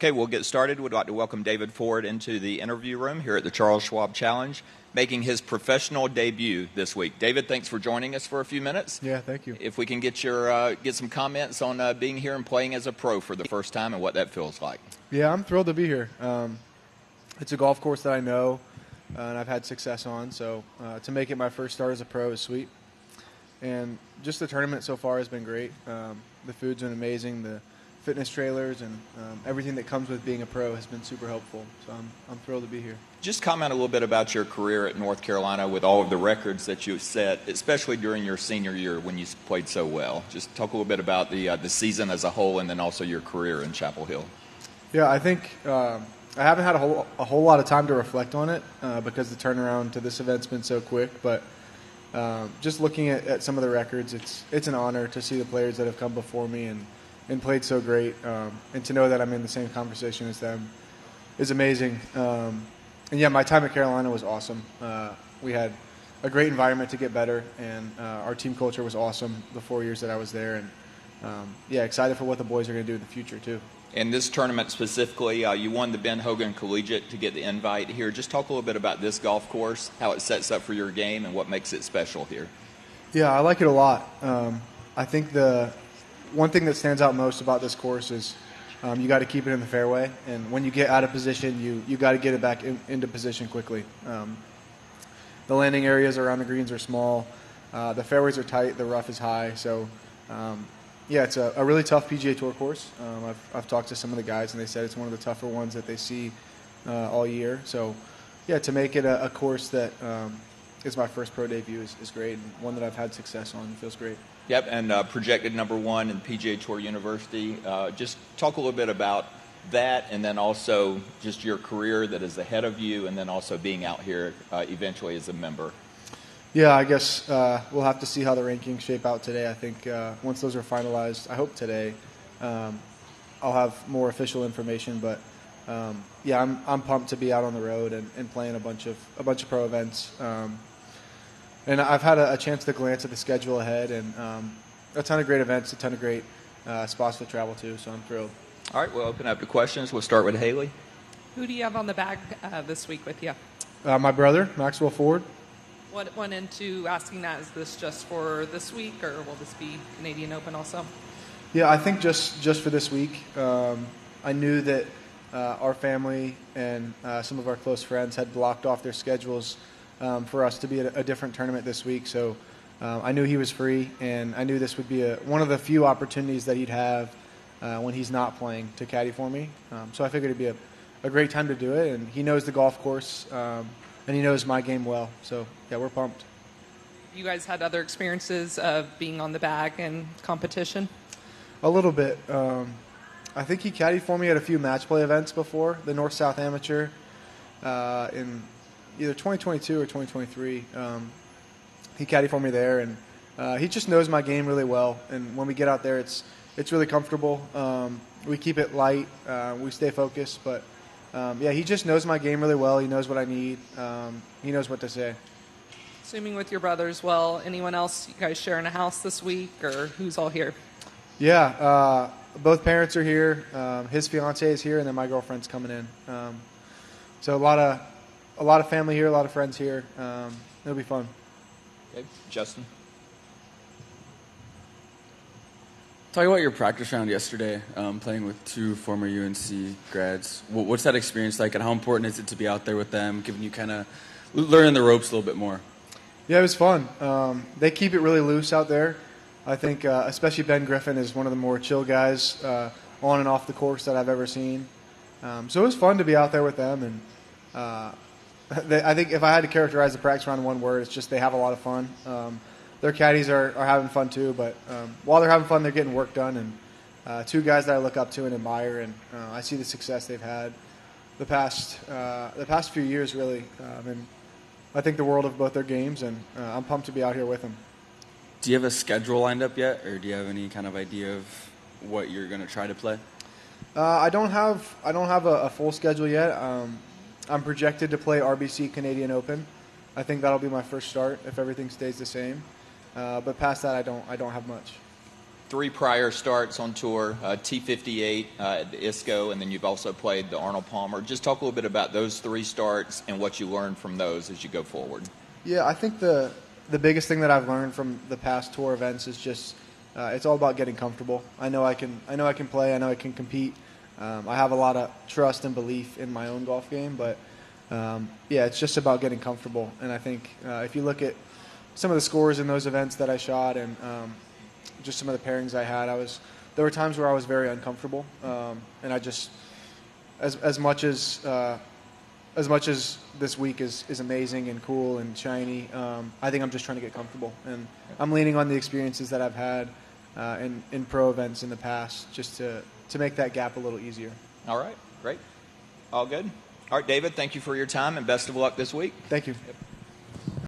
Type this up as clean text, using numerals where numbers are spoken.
Okay, we'll get started. We'd like to welcome David Ford into the interview room here at the Charles Schwab Challenge, making his professional debut this week. David, thanks for joining us for a few minutes. Yeah, thank you. If we can get some comments on being here and playing as a pro for the first time and what that feels like. Yeah, I'm thrilled to be here. It's a golf course that I know and I've had success on, so to make it my first start as a pro is sweet. And just the tournament so far has been great. The food's been amazing. The fitness trailers and everything that comes with being a pro has been super helpful. So I'm thrilled to be here. Just comment a little bit about your career at North Carolina with all of the records that you set, especially during your senior year when you played so well. Just talk a little bit about the season as a whole and then also your career in Chapel Hill. Yeah, I think I haven't had a whole lot of time to reflect on it because the turnaround to this event's been so quick. But just looking at some of the records, it's an honor to see the players that have come before me and played so great, and to know that I'm in the same conversation as them is amazing. And yeah, my time at Carolina was awesome. We had a great environment to get better, and our team culture was awesome the 4 years that I was there. And yeah, excited for what the boys are going to do in the future too. In this tournament specifically, you won the Ben Hogan Collegiate to get the invite here. Just talk a little bit about this golf course, how it sets up for your game, and what makes it special here. Yeah, I like it a lot. I think the one thing that stands out most about this course is you got to keep it in the fairway, and when you get out of position, you got to get it back into position quickly. The landing areas around the greens are small, the fairways are tight, the rough is high, so yeah, it's a really tough PGA Tour course. I've talked to some of the guys, and they said it's one of the tougher ones that they see all year. So yeah, to make it a course that is my first pro debut is great, and one that I've had success on. It feels great. Yep, and projected number one in PGA Tour University. Just talk a little bit about that, and then also just your career that is ahead of you, and then also being out here eventually as a member. Yeah, I guess we'll have to see how the rankings shape out today. I think once those are finalized, I hope today, I'll have more official information. But yeah, I'm pumped to be out on the road and playing a bunch of pro events. And I've had a chance to glance at the schedule ahead, and a ton of great events, a ton of great spots to travel to, so I'm thrilled. All right, we'll open up to questions. We'll start with Haley. Who do you have on the bag this week with you? My brother, Maxwell Ford. What went into asking that? Is this just for this week, or will this be Canadian Open also? Yeah, I think just for this week. I knew that our family and some of our close friends had blocked off their schedules for us to be at a different tournament this week. So I knew he was free, and I knew this would be one of the few opportunities that he'd have when he's not playing to caddy for me. So I figured it'd be a great time to do it, and he knows the golf course, and he knows my game well. So yeah, we're pumped. You guys had other experiences of being on the bag and competition? A little bit. I think he caddied for me at a few match play events before, the North-South Amateur in either 2022 or 2023. He caddied for me there, and he just knows my game really well. And when we get out there, it's really comfortable. We keep it light. We stay focused. But, yeah, he just knows my game really well. He knows what I need. He knows what to say. Assuming with your brother as well, anyone else you guys sharing a house this week, or who's all here? Yeah, both parents are here. His fiance is here, and then my girlfriend's coming in. So a lot of family here, a lot of friends here. It'll be fun. Okay, Justin. Talk about your practice round yesterday, playing with two former UNC grads. What's that experience like, and how important is it to be out there with them, giving you kind of learning the ropes a little bit more? Yeah, it was fun. They keep it really loose out there. I think especially Ben Griffin is one of the more chill guys on and off the course that I've ever seen. So it was fun to be out there with them. And I think if I had to characterize the practice round in one word, it's just they have a lot of fun. Their caddies are having fun too, but while they're having fun, they're getting work done. And two guys that I look up to and admire, and I see the success they've had the past few years, really. And I think the world of both their games, and I'm pumped to be out here with them. Do you have a schedule lined up yet, or do you have any kind of idea of what you're going to try to play? I don't have a full schedule yet. I'm projected to play RBC Canadian Open. I think that'll be my first start if everything stays the same. But past that, I don't have much. 3 prior starts on tour, T58 at the ISCO, and then you've also played the Arnold Palmer. Just talk a little bit about those 3 starts and what you learned from those as you go forward. Yeah, I think the biggest thing that I've learned from the past tour events is just it's all about getting comfortable. I know I can play. I know I can compete. I have a lot of trust and belief in my own golf game, but yeah, it's just about getting comfortable. And I think if you look at some of the scores in those events that I shot and just some of the pairings I had, there were times where I was very uncomfortable, and I just as much as this week is amazing and cool and shiny, I think I'm just trying to get comfortable, and I'm leaning on the experiences that I've had in pro events in the past just to make that gap a little easier. All right, great. All good. All right, David, thank you for your time and best of luck this week. Thank you. Yep.